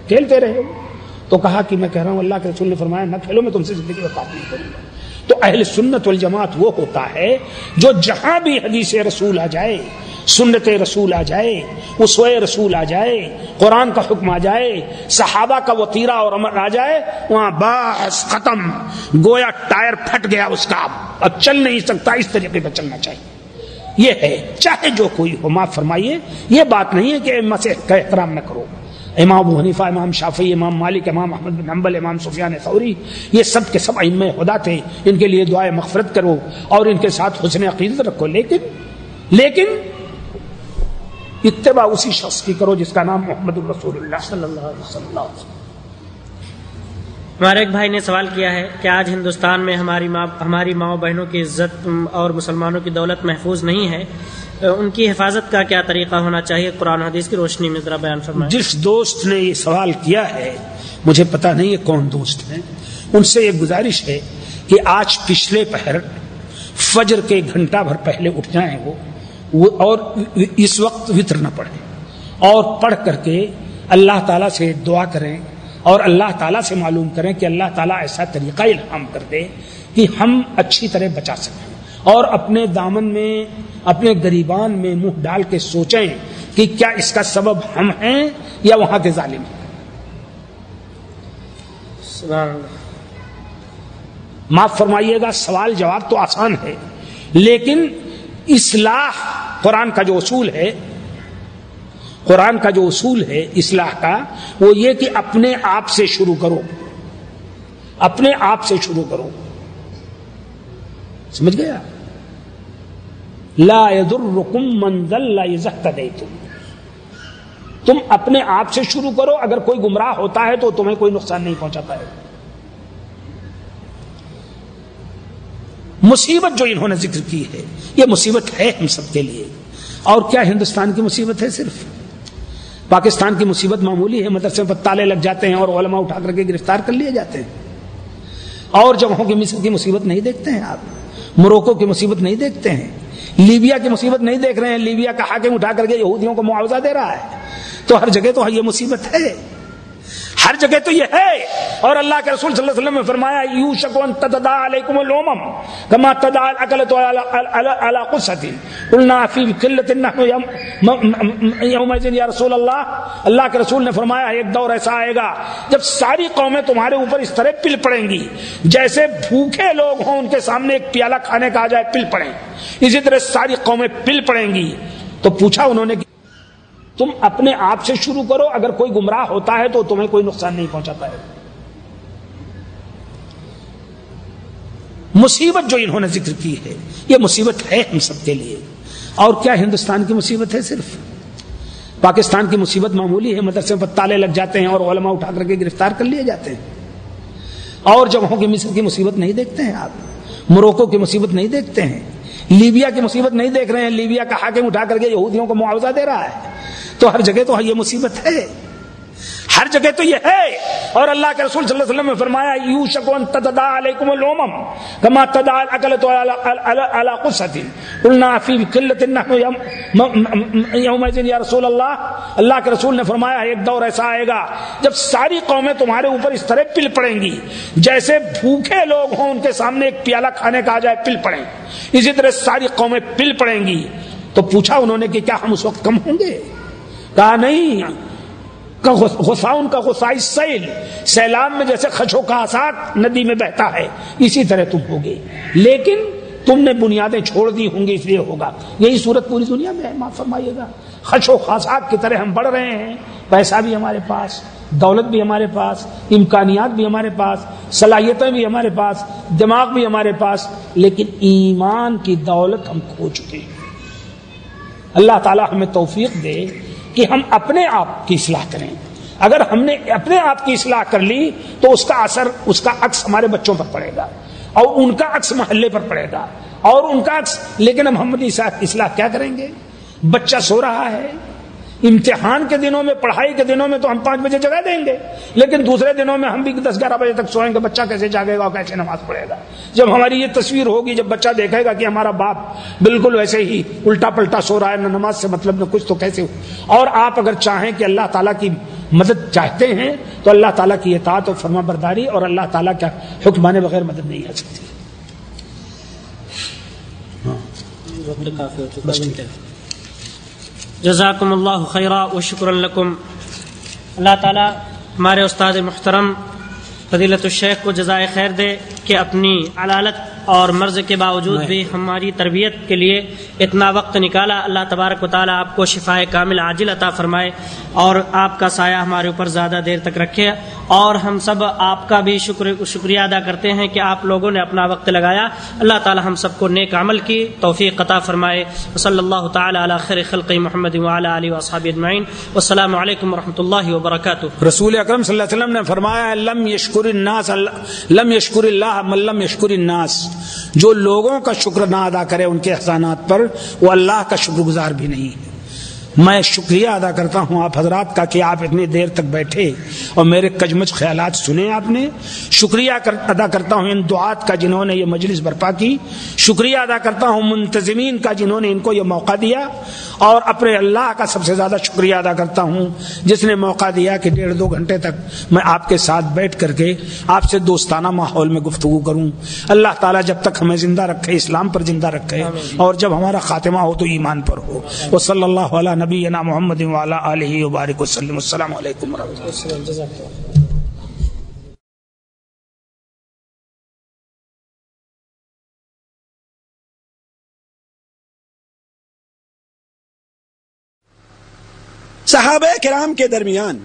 کھیلتے رہے ہو؟ تو کہا کہ میں کہہ رہا ہوں اللہ کے رسول نے فرمایا نہ کھیلو، میں تم سے زندگی میں بات نہیں کروں گا۔ تو اہل سنت والجماعت وہ ہوتا ہے جو جہاں بھی حدیث رسول آ جائے، سنت رسول آ جائے، اسوہ رسول آ جائے، قرآن کا حکم آ جائے، صحابہ کا وطیرہ اور امر آ جائے، وہاں بس ختم، گویا ٹائر پھٹ گیا اس کا، اب چل نہیں سکتا، اس طریقے پر چلنا چاہیے۔ یہ ہے چاہے جو کوئی ہو، معاف فرمائیے، یہ بات نہیں ہے کہ ائمہ سے کا احترام نہ کرو۔ امام ابو حنیفہ، امام شافعی، امام مالک، امام احمد بن حنبل، امام سفیان ثوری، یہ سب کے سب ائمہ خدا تھے، ان کے لیے دعائے مغفرت کرو اور ان کے ساتھ حسن عقیدت رکھو، لیکن اتباع اسی شخص کی کرو جس کا نام محمد الرسول اللہ صلی اللہ علیہ وسلم۔ ہمارے ایک بھائی نے سوال کیا ہے کہ آج ہندوستان میں ہماری ماؤں بہنوں کی عزت اور مسلمانوں کی دولت محفوظ نہیں ہے، ان کی حفاظت کا کیا طریقہ ہونا چاہیے؟ قرآن حدیث کی روشنی میں ذرا بیان فرمائیں۔ جس دوست نے یہ سوال کیا ہے، مجھے پتہ نہیں ہے کون دوست ہیں، ان سے یہ گزارش ہے کہ آج پچھلے پہر فجر کے گھنٹہ بھر پہلے اٹھ جائیں وہ اور اس وقت وتر نہ پڑھیں، اور پڑھ کر کے اللہ تعالیٰ سے دعا کریں اور اللہ تعالیٰ سے معلوم کریں کہ اللہ تعالیٰ ایسا طریقہ الہام کر دے کہ ہم اچھی طرح بچا سکیں، اور اپنے دامن میں، اپنے گریبان میں منہ ڈال کے سوچیں کہ کیا اس کا سبب ہم ہیں یا وہاں کے ظالم ہیں۔ سبحان اللہ۔ معاف فرمائیے گا، سوال جواب تو آسان ہے، لیکن اصلاح قرآن کا جو اصول ہے، قرآن کا جو اصول ہے اصلاح کا، وہ یہ کہ اپنے آپ سے شروع کرو، اپنے آپ سے شروع کرو، سمجھ گیا؟ لا یضرکم من ضل اذا اهتدیتم، تم اپنے آپ سے شروع کرو، اگر کوئی گمراہ ہوتا ہے تو تمہیں کوئی نقصان نہیں پہنچاتا ہے۔ مصیبت جو انہوں نے ذکر کی ہے، یہ مصیبت ہے ہم سب کے لیے، اور کیا ہندوستان کی مصیبت ہے صرف؟ پاکستان کی مصیبت معمولی ہے، مدرسے پر تالے لگ جاتے ہیں اور علماء اٹھا کر کے گرفتار کر لیے جاتے ہیں، اور جگہوں کی مصر کی مصیبت نہیں دیکھتے ہیں آپ، موروکو کی مصیبت نہیں دیکھتے ہیں، لیبیا کی مصیبت نہیں دیکھ رہے ہیں، لیبیا کا حاکم اٹھا کر کے یہودیوں کو معاوضہ دے رہا ہے، تو ہر جگہ تو یہ مصیبت ہے، ہر جگہ تو یہ ہے۔ اور اللہ کے رسول صلی اللہ علیہ وسلم نے فرمایا یوشک ان تتداعى علیکم الامم کما تداعى الاکلۃ علی قصۃ قلنا فی قلۃ نحن یومئذ یا رسول اللہ کے رسول نے فرمایا ایک دور ایسا آئے گا جب ساری قومیں تمہارے اوپر اس طرح پل پڑیں گی جیسے بھوکے لوگ ہوں ان کے سامنے ایک پیالہ کھانے کا آ جائے پل پڑیں، اسی طرح ساری قومیں پل پڑیں گی۔ تو پوچھا انہوں نے کہ تم اپنے آپ سے شروع کرو، اگر کوئی گمراہ ہوتا ہے تو تمہیں کوئی نقصان نہیں پہنچاتا ہے۔ مصیبت جو انہوں نے ذکر کی ہے، یہ مصیبت ہے ہم سب کے لیے، اور کیا ہندوستان کی مصیبت ہے صرف؟ پاکستان کی مصیبت معمولی ہے، مدرسے پر تالے لگ جاتے ہیں اور علماء اٹھا کر کے گرفتار کر لیے جاتے ہیں، اور جگہوں کی مصر کی مصیبت نہیں دیکھتے ہیں آپ، موروکو کی مصیبت نہیں دیکھتے ہیں، لیبیا کی مصیبت نہیں دیکھ رہے ہیں، لیبیا کا حاکم اٹھا کر کے یہودیوں کو معاوضہ دے رہا ہے، تو ہر جگہ تو یہ مصیبت ہے، ہر جگہ تو یہ ہے۔ اور اللہ کے رسول صلی اللہ علیہ وسلم نے فرمایا یوشک ان تتداعى علیکم الامم کما تداعى الاکلۃ علی قصۃ قلنا فی قلۃ نحن یومئذ یا رسول اللہ کے رسول نے فرمایا ایک دور ایسا آئے گا جب ساری قومیں تمہارے اوپر اس طرح پل پڑیں گی جیسے بھوکے لوگ ہوں ان کے سامنے ایک پیالہ کھانے کا آ جائے پل پڑیں، اسی طرح ساری قومیں پل پڑیں گی۔ تو پوچھا انہوں نے کہ کیا ہم اس وقت کم ہوں گے؟ کہا نہیں، غصاؤن کا غصائی سیل، سیلاب میں جیسے خشو کا خاشاک ندی میں بہتا ہے اسی طرح تم ہوگے، لیکن تم نے بنیادیں چھوڑ دی ہوں گی اس لیے ہوگا۔ یہی صورت پوری دنیا میں ہے، معاف فرمائیے گا، خشو خاشاک کی طرح ہم بڑھ رہے ہیں، پیسہ بھی ہمارے پاس، دولت بھی ہمارے پاس، امکانیات بھی ہمارے پاس، صلاحیتیں بھی ہمارے پاس، دماغ بھی ہمارے پاس، لیکن ایمان کی دولت ہم کھو چکے ہیں۔ اللہ تعالیٰ ہمیں توفیق دے کہ ہم اپنے آپ کی اصلاح کریں۔ اگر ہم نے اپنے آپ کی اصلاح کر لی تو اس کا اثر، اس کا عکس ہمارے بچوں پر پڑے گا، اور ان کا عکس محلے پر پڑے گا، اور ان کا عکس۔ لیکن ہم اپنی اصلاح کیا کریں گے؟ بچہ سو رہا ہے، امتحان کے دنوں میں، پڑھائی کے دنوں میں تو ہم 5 بجے جگا دیں گے، لیکن دوسرے دنوں میں ہم بھی 10-11 بجے تک سوئیں گے، بچہ کیسے جاگے گا اور کیسے نماز پڑھے گا؟ جب ہماری یہ تصویر ہوگی، جب بچہ دیکھے گا کہ ہمارا باپ بالکل ویسے ہی الٹا پلٹا سو رہا ہے، نہ نماز سے مطلب نہ کچھ، تو کیسے ہو؟ اور آپ اگر چاہیں کہ اللہ تعالیٰ کی مدد چاہتے ہیں تو اللہ تعالیٰ کی اطاعت اور فرما برداری اور اللہ تعالیٰ کا حکم مانے بغیر مدد نہیں آ سکتی. جزاکم اللہ خیرا و شکرا لکم. اللہ تعالیٰ ہمارے استاد محترم فضیلت الشیخ کو جزائے خیر دے کہ اپنی علالت اور مرض کے باوجود بھی ہماری تربیت کے لیے اتنا وقت نکالا. اللہ تبارک و تعالیٰ آپ کو شفائے کامل عاجل عطا فرمائے اور آپ کا سایہ ہمارے اوپر زیادہ دیر تک رکھے. اور ہم سب آپ کا بھی شکریہ ادا کرتے ہیں کہ آپ لوگوں نے اپنا وقت لگایا. اللہ تعالیٰ ہم سب کو نیک عمل کی توفیق عطا فرمائے. صلی اللہ تعالیٰ علی خیر خلق محمد وعلی آلہ واصحابہ اجمعین. والسلام علیکم ورحمۃ اللہ وبرکاتہ. رسول اکرم صلی اللہ علیہ وسلم نے فرمایا لم یشکر الناس لم یشکر اللہ من لم یشکر الناس. جو لوگوں کا شکر نہ ادا کرے ان کے احسانات پر وہ اللہ کا شکر گزار بھی نہیں ہے. میں شکریہ ادا کرتا ہوں آپ حضرات کا کہ آپ اتنی دیر تک بیٹھے اور میرے کجمج خیالات سنے آپ نے. شکریہ ادا کرتا ہوں ان دعات کا جنہوں نے یہ مجلس برپا کی. شکریہ ادا کرتا ہوں منتظمین کا جنہوں نے ان کو یہ موقع دیا. اور اپنے اللہ کا سب سے زیادہ شکریہ ادا کرتا ہوں جس نے موقع دیا کہ 1.5-2 گھنٹے تک میں آپ کے ساتھ بیٹھ کر کے آپ سے دوستانہ ماحول میں گفتگو کروں. اللہ تعالیٰ جب تک ہمیں زندہ رکھے اسلام پر زندہ رکھے اور جب ہمارا خاتمہ ہو تو ایمان پر ہو. وصلی اللہ علی نبینا محمد وعلی آلہ وبارک وسلم. السلام علیکم ورحمۃ اللہ. صحابہ کرام کے درمیان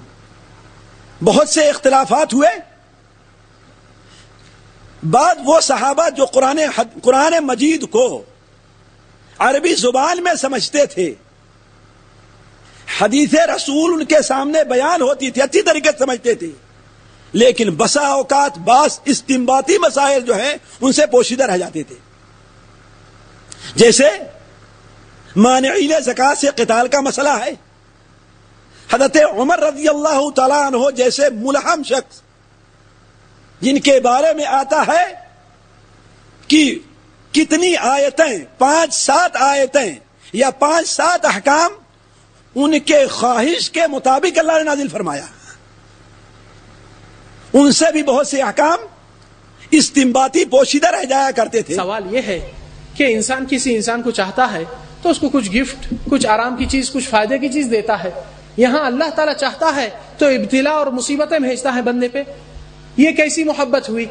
بہت سے اختلافات ہوئے. بعد وہ صحابہ جو قرآن مجید کو عربی زبان میں سمجھتے تھے، حدیث رسول ان کے سامنے بیان ہوتی تھی، اچھی طریقے سے سمجھتے تھے، لیکن بسا اوقات بعض استنباطی مسائل جو ہیں ان سے پوشیدہ رہ جاتے تھے. جیسے مانعین زکوٰۃ سے قتال کا مسئلہ ہے. حضرت عمر رضی اللہ تعالیٰ عنہ جیسے ملہم شخص جن کے بارے میں آتا ہے کہ کتنی آیتیں 5-7 آیتیں یا 5-7 احکام ان کے خواہش کے مطابق اللہ نے نازل فرمایا، ان سے بھی بہت سے احکام استنباطی پوشیدہ رہ جایا کرتے تھے. سوال یہ ہے کہ انسان کسی انسان کو چاہتا ہے تو اس کو کچھ گفٹ، کچھ آرام کی چیز، کچھ فائدے کی چیز دیتا ہے. یہاں اللہ تعالیٰ چاہتا ہے تو ابتلا اور مصیبتیں بھیجتا ہے بندے پہ. یہ کیسی محبت ہوئی؟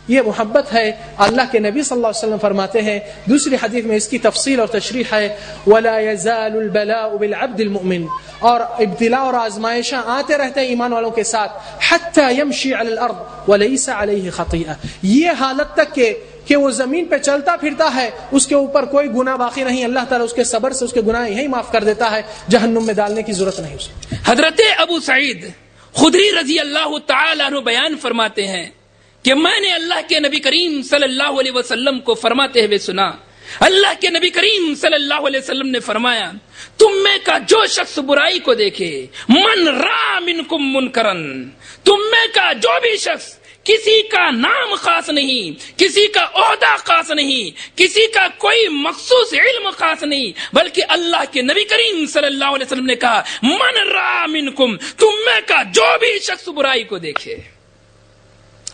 یہ محبت ہے. اللہ کے نبی صلی اللہ علیہ وسلم فرماتے ہیں دوسری حدیث میں اس کی تفصیل اور تشریح ہے وَلَا يَزَالُ الْبَلَاءُ بِالْعَبْدِ الْمُؤْمِنِ. اور ابتلا اور آزمائشاں آتے رہتے ہیں ایمان والوں کے ساتھ حَتَّى يَمْشِي عَلَى الْأَرْضِ وَلَيْسَ عَلَيْهِ خَطِيئَةٌ. یہ حالت تک کہ وہ زمین پہ چلتا پھرتا ہے، اس کے اوپر کوئی گناہ باقی نہیں. اللہ تعالیٰ اس کے صبر سے اس کے گناہ یہی معاف کر دیتا ہے، جہنم میں ڈالنے کی ضرورت نہیں اسے. حضرت ابو سعید خدری رضی اللہ تعالی عنہ بیان فرماتے ہیں کہ میں نے اللہ کے نبی کریم صلی اللہ علیہ وسلم کو فرماتے ہوئے سنا. اللہ کے نبی کریم صلی اللہ علیہ وسلم نے فرمایا تم میں کا جو شخص برائی کو دیکھے، من را منکم منکرن، تم میں کا جو بھی شخص کسی کا نام خاص نہیں، کسی کا عہدہ خاص نہیں، کسی کا کوئی مخصوص علم خاص نہیں، بلکہ اللہ کے نبی کریم صلی اللہ علیہ وسلم نے کہا من را منکم، تم میں کا جو بھی شخص برائی کو دیکھے.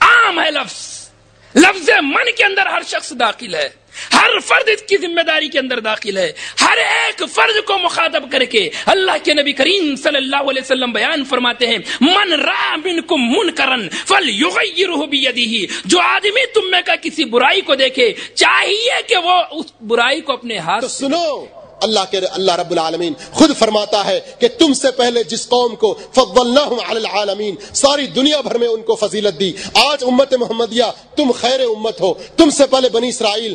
عام ہے لفظ من کے اندر ہر شخص داخل ہے، ہر فرد اس کی ذمہ داری کے اندر داخل ہے. ہر ایک فرد کو مخاطب کر کے اللہ کے نبی کریم صلی اللہ علیہ وسلم بیان فرماتے ہیں من را منکم منکرن فلیغیرہ بیدہ. جو آدمی تم میں کا کسی برائی کو دیکھے چاہیے کہ وہ اس برائی کو اپنے ہاتھ سے سنو. اللہ رب العالمین خود فرماتا ہے کہ تم سے پہلے جس قوم کو فضلناہم علی العالمین، ساری دنیا بھر میں ان کو فضیلت دی. آج امت محمدیہ تم خیر امت ہو. تم سے پہلے بنی اسرائیل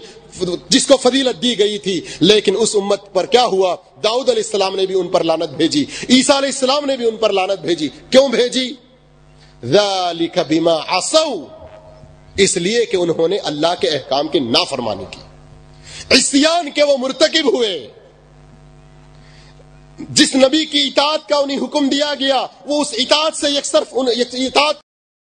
جس کو فضیلت دی گئی تھی، لیکن اس امت پر کیا ہوا؟ داؤد علیہ السلام نے بھی ان پر لعنت بھیجی، عیسیٰ علیہ السلام نے بھی ان پر لعنت بھیجی. کیوں بھیجی؟ ذالک بما عصوا، اس لیے کہ انہوں نے اللہ کے احکام کی نافرمانی کی، عصیان کے وہ مرتکب ہوئے. جس نبی کی اطاعت کا انہیں حکم دیا گیا وہ اس اطاعت سے یک صرف اطاعت